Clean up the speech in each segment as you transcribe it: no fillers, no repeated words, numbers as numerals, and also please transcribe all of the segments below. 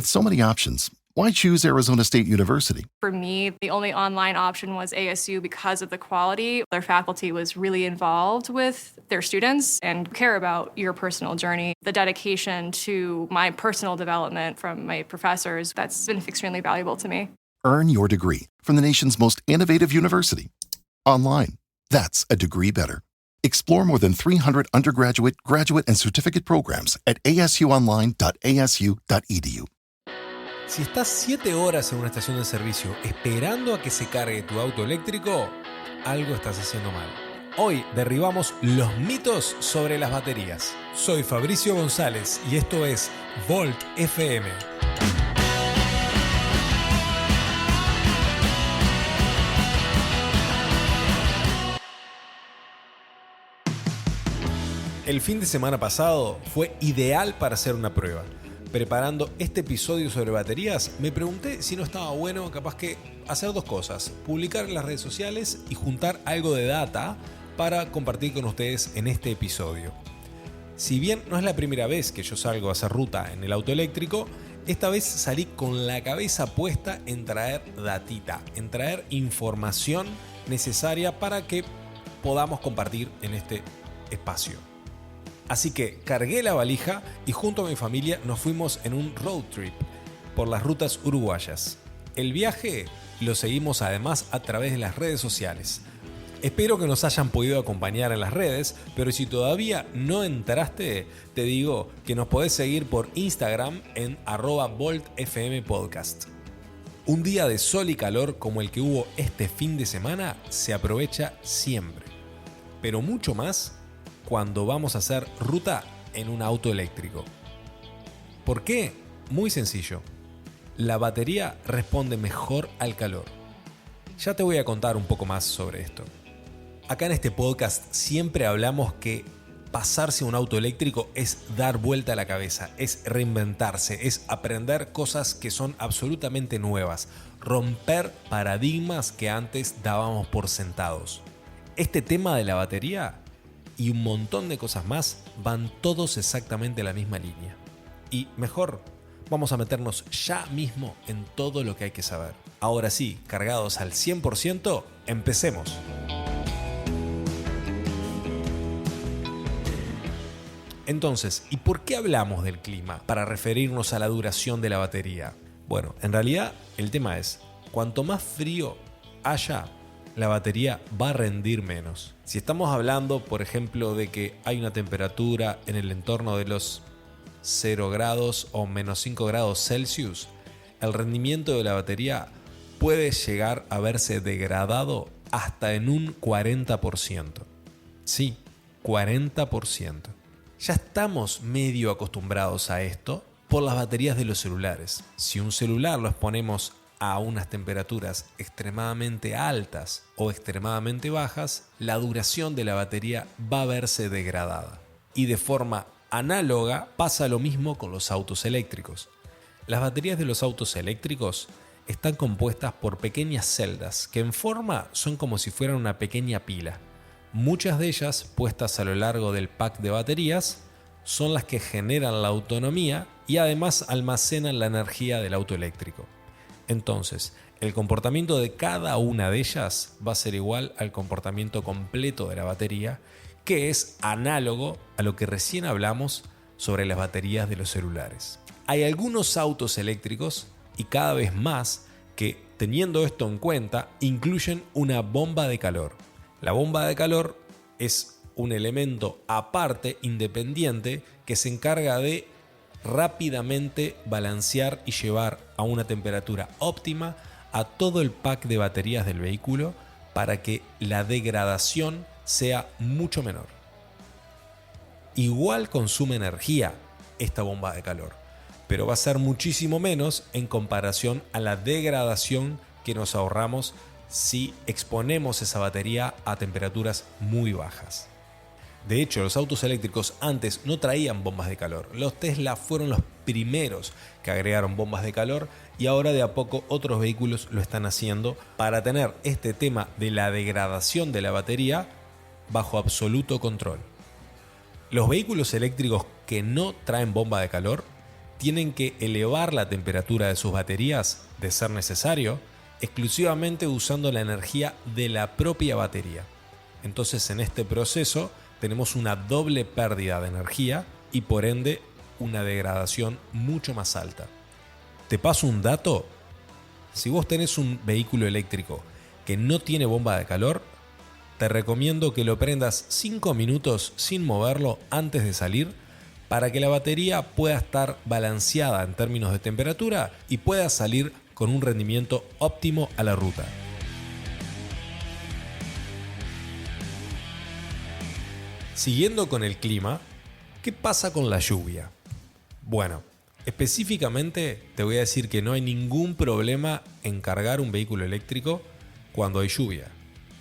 With so many options, why choose Arizona State University? For me, the only online option was ASU because of the quality. Their faculty was really involved with their students and care about your personal journey. The dedication to my personal development from my professors, that's been extremely valuable to me. Earn your degree from the nation's most innovative university. Online. That's a degree better. Explore more than 300 undergraduate, graduate, and certificate programs at asuonline.asu.edu. Si estás 7 horas en una estación de servicio esperando a que se cargue tu auto eléctrico, algo estás haciendo mal. Hoy derribamos los mitos sobre las baterías. Soy Fabricio González y esto es Volt FM. El fin de semana pasado fue ideal para hacer una prueba. Preparando este episodio sobre baterías, me pregunté si no estaba bueno capaz que hacer dos cosas: publicar en las redes sociales y juntar algo de data para compartir con ustedes en este episodio. Si bien no es la primera vez que yo salgo a hacer ruta en el auto eléctrico, esta vez salí con la cabeza puesta en traer datita, en traer información necesaria para que podamos compartir en este espacio. Así que cargué la valija y junto a mi familia nos fuimos en un road trip por las rutas uruguayas. El viaje lo seguimos además a través de las redes sociales. Espero que nos hayan podido acompañar en las redes, pero si todavía no entraste, te digo que nos podés seguir por Instagram en @VoltFMPodcast. Un día de sol y calor como el que hubo este fin de semana se aprovecha siempre, pero mucho más cuando vamos a hacer ruta en un auto eléctrico. ¿Por qué? Muy sencillo. La batería responde mejor al calor. Ya te voy a contar un poco más sobre esto. Acá en este podcast siempre hablamos que pasarse a un auto eléctrico es dar vuelta a la cabeza, es reinventarse, es aprender cosas que son absolutamente nuevas, romper paradigmas que antes dábamos por sentados. Este tema de la batería y un montón de cosas más van todos exactamente en la misma línea. Y mejor, vamos a meternos ya mismo en todo lo que hay que saber. Ahora sí, cargados al 100%, empecemos. Entonces, ¿y por qué hablamos del clima para referirnos a la duración de la batería? Bueno, en realidad el tema es, cuanto más frío haya, la batería va a rendir menos. Si estamos hablando, por ejemplo, de que hay una temperatura en el entorno de los 0 grados o menos 5 grados Celsius, el rendimiento de la batería puede llegar a verse degradado hasta en un 40%. Sí, 40%. Ya estamos medio acostumbrados a esto por las baterías de los celulares. Si un celular lo exponemos a unas temperaturas extremadamente altas o extremadamente bajas, la duración de la batería va a verse degradada. Y de forma análoga pasa lo mismo con los autos eléctricos. Las baterías de los autos eléctricos están compuestas por pequeñas celdas que en forma son como si fueran una pequeña pila. Muchas de ellas, puestas a lo largo del pack de baterías, son las que generan la autonomía y además almacenan la energía del auto eléctrico. Entonces, el comportamiento de cada una de ellas va a ser igual al comportamiento completo de la batería, que es análogo a lo que recién hablamos sobre las baterías de los celulares. Hay algunos autos eléctricos, y cada vez más, que, teniendo esto en cuenta, incluyen una bomba de calor. La bomba de calor es un elemento aparte, independiente, que se encarga de rápidamente balancear y llevar a una temperatura óptima a todo el pack de baterías del vehículo para que la degradación sea mucho menor. Igual consume energía esta bomba de calor, pero va a ser muchísimo menos en comparación a la degradación que nos ahorramos si exponemos esa batería a temperaturas muy bajas. De hecho, los autos eléctricos antes no traían bombas de calor. Los Tesla fueron los primeros que agregaron bombas de calor y ahora de a poco otros vehículos lo están haciendo para tener este tema de la degradación de la batería bajo absoluto control. Los vehículos eléctricos que no traen bomba de calor tienen que elevar la temperatura de sus baterías, de ser necesario, exclusivamente usando la energía de la propia batería. Entonces, en este proceso tenemos una doble pérdida de energía y por ende una degradación mucho más alta. Te paso un dato. Si vos tenés un vehículo eléctrico que no tiene bomba de calor, te recomiendo que lo prendas 5 minutos sin moverlo antes de salir para que la batería pueda estar balanceada en términos de temperatura y pueda salir con un rendimiento óptimo a la ruta. Siguiendo con el clima, ¿qué pasa con la lluvia? Bueno, específicamente te voy a decir que no hay ningún problema en cargar un vehículo eléctrico cuando hay lluvia.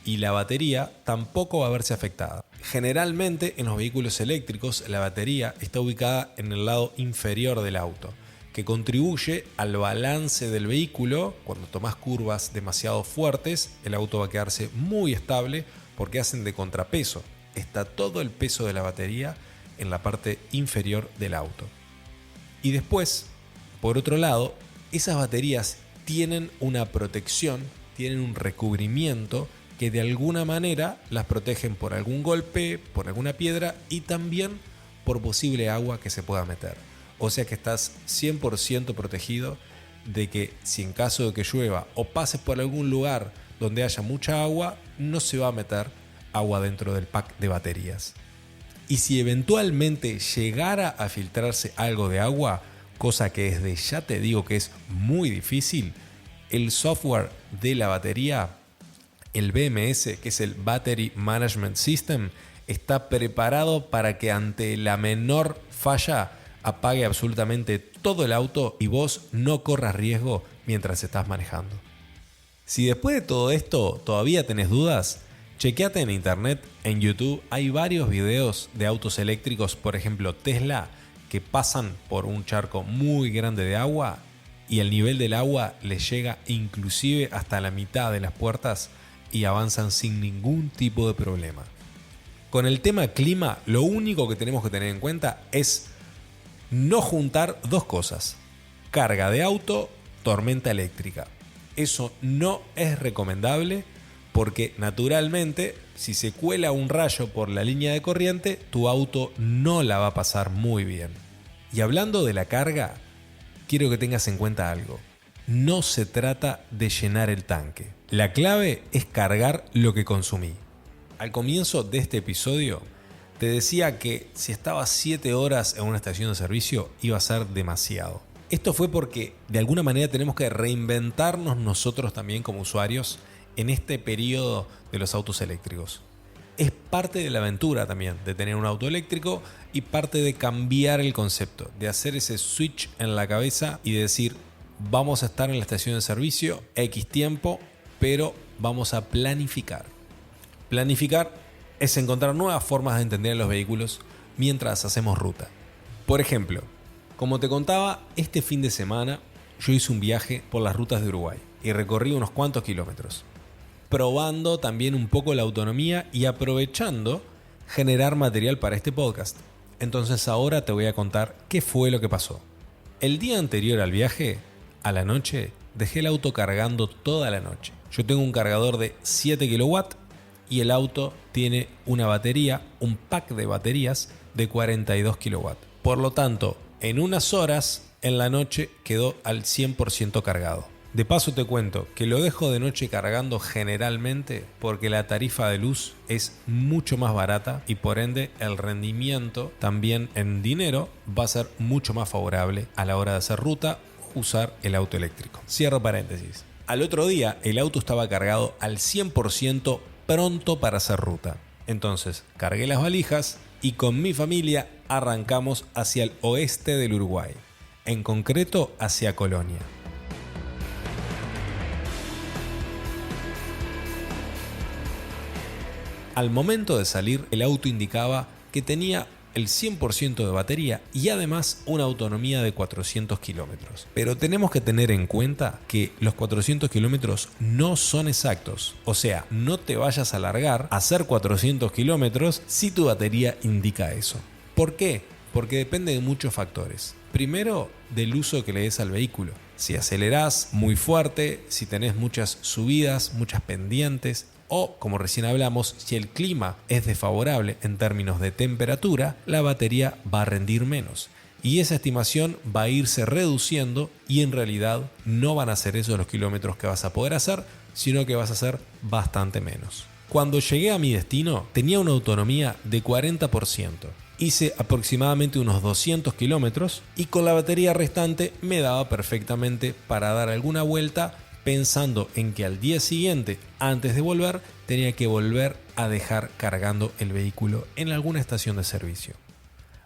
Y la batería tampoco va a verse afectada. Generalmente en los vehículos eléctricos la batería está ubicada en el lado inferior del auto, que contribuye al balance del vehículo. Cuando tomas curvas demasiado fuertes, el auto va a quedarse muy estable porque hacen de contrapeso. Está todo el peso de la batería en la parte inferior del auto. Y después, por otro lado, esas baterías tienen una protección, tienen un recubrimiento que de alguna manera las protegen por algún golpe, por alguna piedra y también por posible agua que se pueda meter. O sea que estás 100% protegido de que si en caso de que llueva o pases por algún lugar donde haya mucha agua, no se va a meter agua dentro del pack de baterías. Y si eventualmente llegara a filtrarse algo de agua, cosa que desde ya te digo que es muy difícil, el software de la batería, el BMS, que es el Battery Management System, está preparado para que ante la menor falla apague absolutamente todo el auto y vos no corras riesgo mientras estás manejando. Si después de todo esto todavía tenés dudas, chequeate en internet, en YouTube, hay varios videos de autos eléctricos, por ejemplo Tesla, que pasan por un charco muy grande de agua y el nivel del agua les llega inclusive hasta la mitad de las puertas y avanzan sin ningún tipo de problema. Con el tema clima, lo único que tenemos que tener en cuenta es no juntar dos cosas: carga de auto, tormenta eléctrica. Eso no es recomendable porque naturalmente si se cuela un rayo por la línea de corriente, tu auto no la va a pasar muy bien. Y hablando de la carga, quiero que tengas en cuenta algo. No se trata de llenar el tanque. La clave es cargar lo que consumí. Al comienzo de este episodio te decía que si estabas 7 horas en una estación de servicio iba a ser demasiado. Esto fue porque de alguna manera tenemos que reinventarnos nosotros también como usuarios en este periodo de los autos eléctricos. Es parte de la aventura también de tener un auto eléctrico y parte de cambiar el concepto, de hacer ese switch en la cabeza y de decir: vamos a estar en la estación de servicio X tiempo, pero vamos a planificar. Planificar es encontrar nuevas formas de entender los vehículos mientras hacemos ruta. Por ejemplo, como te contaba, este fin de semana yo hice un viaje por las rutas de Uruguay y recorrí unos cuantos kilómetros, probando también un poco la autonomía y aprovechando generar material para este podcast. Entonces ahora te voy a contar qué fue lo que pasó. El día anterior al viaje, a la noche, dejé el auto cargando toda la noche. Yo tengo un cargador de 7 kW y el auto tiene una batería, un pack de baterías de 42 kW. Por lo tanto, en unas horas en la noche quedó al 100% cargado. De paso te cuento que lo dejo de noche cargando generalmente porque la tarifa de luz es mucho más barata y por ende el rendimiento también en dinero va a ser mucho más favorable a la hora de hacer ruta, usar el auto eléctrico. Cierro paréntesis. Al otro día el auto estaba cargado al 100% pronto para hacer ruta. Entonces cargué las valijas y con mi familia arrancamos hacia el oeste del Uruguay, en concreto hacia Colonia. Al momento de salir, el auto indicaba que tenía el 100% de batería y además una autonomía de 400 kilómetros. Pero tenemos que tener en cuenta que los 400 kilómetros no son exactos. O sea, no te vayas a alargar a hacer 400 kilómetros si tu batería indica eso. ¿Por qué? Porque depende de muchos factores. Primero, del uso que le des al vehículo. Si acelerás muy fuerte, si tenés muchas subidas, muchas pendientes, o, como recién hablamos, si el clima es desfavorable en términos de temperatura, la batería va a rendir menos. Y esa estimación va a irse reduciendo y en realidad no van a ser esos los kilómetros que vas a poder hacer, sino que vas a hacer bastante menos. Cuando llegué a mi destino tenía una autonomía de 40%. Hice aproximadamente unos 200 kilómetros y con la batería restante me daba perfectamente para dar alguna vuelta, pensando en que al día siguiente, antes de volver, tenía que volver a dejar cargando el vehículo en alguna estación de servicio.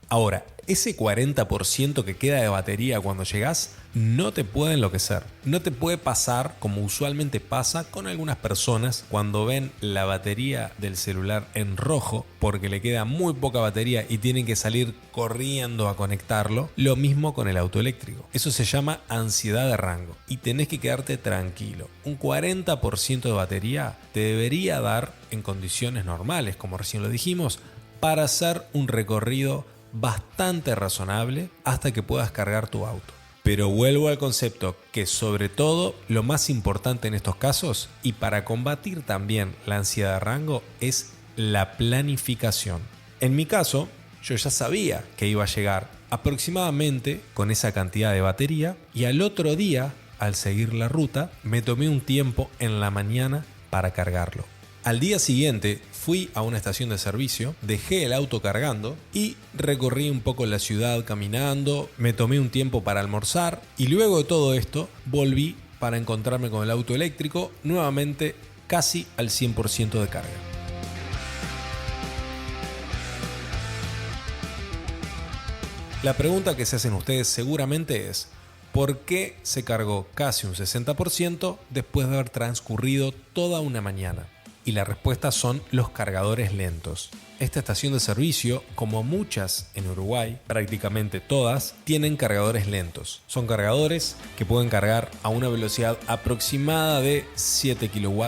Ahora, ese 40% que queda de batería cuando llegás no te puede enloquecer. No te puede pasar como usualmente pasa con algunas personas cuando ven la batería del celular en rojo porque le queda muy poca batería y tienen que salir corriendo a conectarlo. Lo mismo con el auto eléctrico. Eso se llama ansiedad de rango y tenés que quedarte tranquilo. Un 40% de batería te debería dar en condiciones normales, como recién lo dijimos, para hacer un recorrido bastante razonable hasta que puedas cargar tu auto. Pero vuelvo al concepto que sobre todo lo más importante en estos casos y para combatir también la ansiedad de rango es la planificación. En mi caso, yo ya sabía que iba a llegar aproximadamente con esa cantidad de batería y al otro día, al seguir la ruta, me tomé un tiempo en la mañana para cargarlo. Al día siguiente fui a una estación de servicio, dejé el auto cargando y recorrí un poco la ciudad caminando, me tomé un tiempo para almorzar y luego de todo esto volví para encontrarme con el auto eléctrico nuevamente casi al 100% de carga. La pregunta que se hacen ustedes seguramente es: ¿por qué se cargó casi un 60% después de haber transcurrido toda una mañana? Y la respuesta son los cargadores lentos. Esta estación de servicio, como muchas en Uruguay, prácticamente todas, tienen cargadores lentos. Son cargadores que pueden cargar a una velocidad aproximada de 7 kW,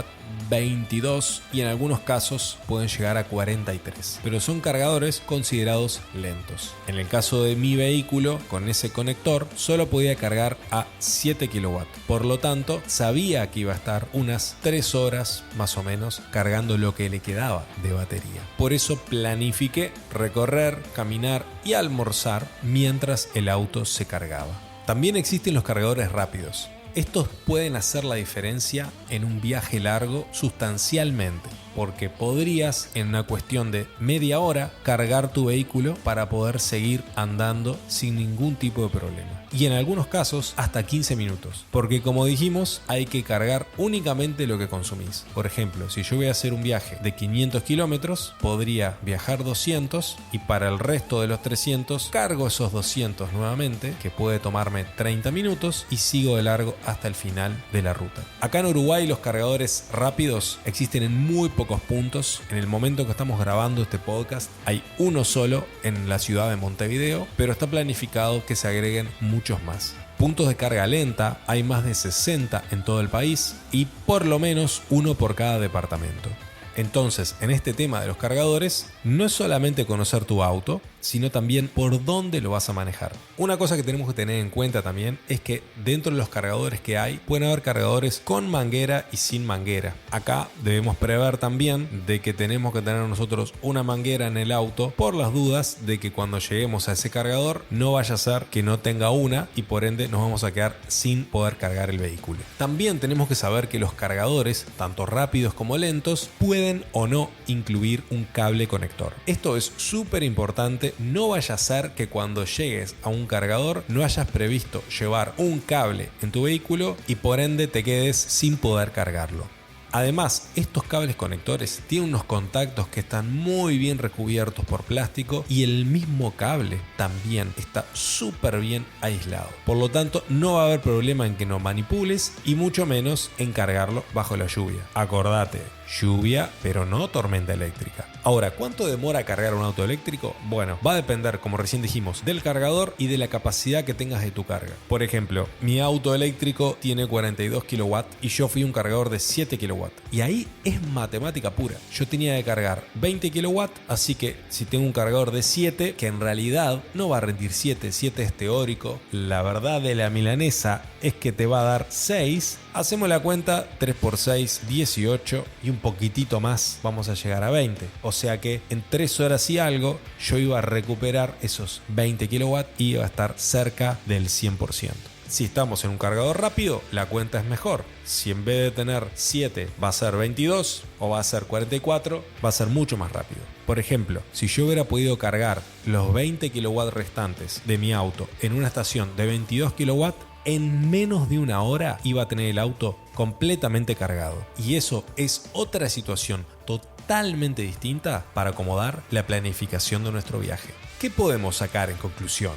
22 y en algunos casos pueden llegar a 43. Pero son cargadores considerados lentos. En el caso de mi vehículo, con ese conector, solo podía cargar a 7 kW. Por lo tanto, sabía que iba a estar unas 3 horas más o menos cargando lo que le quedaba de batería. Por eso planifiqué recorrer, caminar y almorzar mientras el auto se cargaba. También existen los cargadores rápidos. Estos pueden hacer la diferencia en un viaje largo sustancialmente, porque podrías en una cuestión de media hora cargar tu vehículo para poder seguir andando sin ningún tipo de problema. Y en algunos casos hasta 15 minutos, porque como dijimos hay que cargar únicamente lo que consumís. Por ejemplo, si yo voy a hacer un viaje de 500 kilómetros, podría viajar 200 y para el resto de los 300 cargo esos 200 nuevamente, que puede tomarme 30 minutos y sigo de largo hasta el final de la ruta. Acá en Uruguay los cargadores rápidos existen en muy pocos puntos. En el momento que estamos grabando este podcast hay uno solo en la ciudad de Montevideo, pero está planificado que se agreguen muchos más. Puntos de carga lenta hay más de 60 en todo el país y por lo menos uno por cada departamento. Entonces, en este tema de los cargadores, no es solamente conocer tu auto, sino también por dónde lo vas a manejar. Una cosa que tenemos que tener en cuenta también es que dentro de los cargadores que hay, pueden haber cargadores con manguera y sin manguera. Acá debemos prever también de que tenemos que tener nosotros una manguera en el auto por las dudas de que cuando lleguemos a ese cargador no vaya a ser que no tenga una y por ende nos vamos a quedar sin poder cargar el vehículo. También tenemos que saber que los cargadores, tanto rápidos como lentos, pueden o no incluir un cable conector. Esto es súper importante. No vaya a ser que cuando llegues a un cargador no hayas previsto llevar un cable en tu vehículo y por ende te quedes sin poder cargarlo. Además, estos cables conectores tienen unos contactos que están muy bien recubiertos por plástico y el mismo cable también está súper bien aislado. Por lo tanto, no va a haber problema en que no manipules y mucho menos en cargarlo bajo la lluvia. Acordate, lluvia, pero no tormenta eléctrica. Ahora, ¿cuánto demora cargar un auto eléctrico? Bueno, va a depender, como recién dijimos, del cargador y de la capacidad que tengas de tu carga. Por ejemplo, mi auto eléctrico tiene 42 kW y yo fui un cargador de 7 kW. kW. Y ahí es matemática pura. Yo tenía que cargar 20 kW, así que si tengo un cargador de 7, que en realidad no va a rendir 7 es teórico, la verdad de la milanesa es que te va a dar 6. Hacemos la cuenta, 3 por 6, 18 y un poquitito más vamos a llegar a 20. O sea que en 3 horas y algo yo iba a recuperar esos 20 kW y iba a estar cerca del 100%. Si estamos en un cargador rápido, la cuenta es mejor. Si en vez de tener 7 va a ser 22 o va a ser 44, va a ser mucho más rápido. Por ejemplo, si yo hubiera podido cargar los 20 kW restantes de mi auto en una estación de 22 kW, en menos de una hora iba a tener el auto completamente cargado. Y eso es otra situación totalmente distinta para acomodar la planificación de nuestro viaje. ¿Qué podemos sacar en conclusión?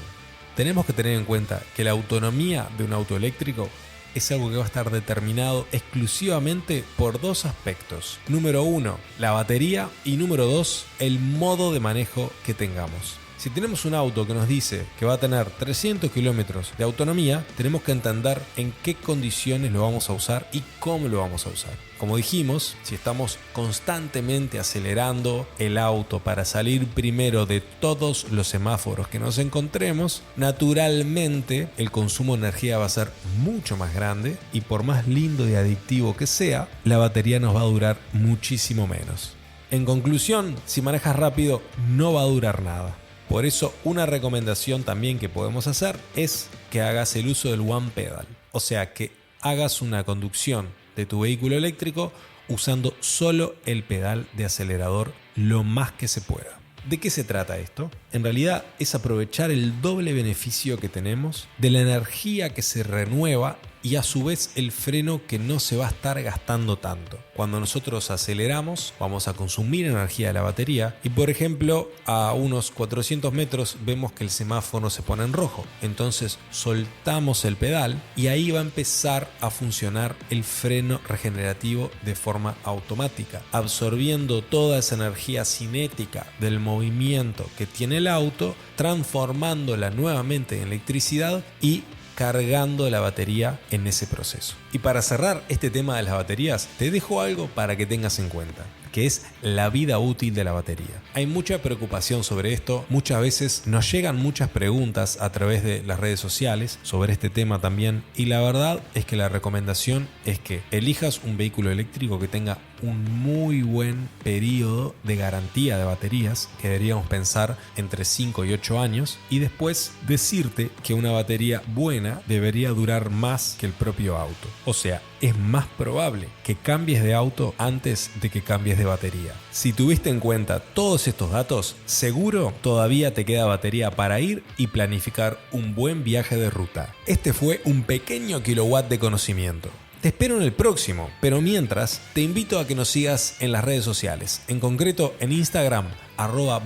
Tenemos que tener en cuenta que la autonomía de un auto eléctrico es algo que va a estar determinado exclusivamente por dos aspectos. Número 1, la batería, y número 2, el modo de manejo que tengamos. Si tenemos un auto que nos dice que va a tener 300 kilómetros de autonomía, tenemos que entender en qué condiciones lo vamos a usar y cómo lo vamos a usar. Como dijimos, si estamos constantemente acelerando el auto para salir primero de todos los semáforos que nos encontremos, naturalmente el consumo de energía va a ser mucho más grande y por más lindo y adictivo que sea, la batería nos va a durar muchísimo menos. En conclusión, si manejas rápido, no va a durar nada. Por eso, una recomendación también que podemos hacer es que hagas el uso del One Pedal. O sea, que hagas una conducción de tu vehículo eléctrico usando solo el pedal de acelerador lo más que se pueda. ¿De qué se trata esto? En realidad es aprovechar el doble beneficio que tenemos de la energía que se renueva y a su vez el freno que no se va a estar gastando tanto. Cuando nosotros aceleramos, vamos a consumir energía de la batería y, por ejemplo, a unos 400 metros vemos que el semáforo se pone en rojo. Entonces soltamos el pedal y ahí va a empezar a funcionar el freno regenerativo de forma automática, absorbiendo toda esa energía cinética del movimiento que tiene el auto, transformándola nuevamente en electricidad y cargando la batería en ese proceso. Y para cerrar este tema de las baterías, te dejo algo para que tengas en cuenta, que es la vida útil de la batería. Hay mucha preocupación sobre esto, muchas veces nos llegan muchas preguntas a través de las redes sociales sobre este tema también, y la verdad es que la recomendación es que elijas un vehículo eléctrico que tenga un muy buen periodo de garantía de baterías, que deberíamos pensar entre 5 y 8 años, y después decirte que una batería buena debería durar más que el propio auto. O sea, es más probable que cambies de auto antes de que cambies de batería. Si tuviste en cuenta todos estos datos, seguro todavía te queda batería para ir y planificar un buen viaje de ruta. Este fue un pequeño kilowatt de conocimiento. Te espero en el próximo, pero mientras te invito a que nos sigas en las redes sociales, en concreto en Instagram,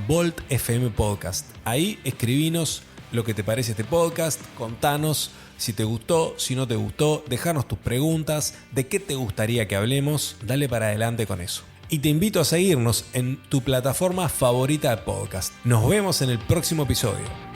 @VoltFMPodcast. Ahí escribinos lo que te parece este podcast, contanos si te gustó, si no te gustó, dejanos tus preguntas, de qué te gustaría que hablemos, dale para adelante con eso. Y te invito a seguirnos en tu plataforma favorita de podcast. Nos vemos en el próximo episodio.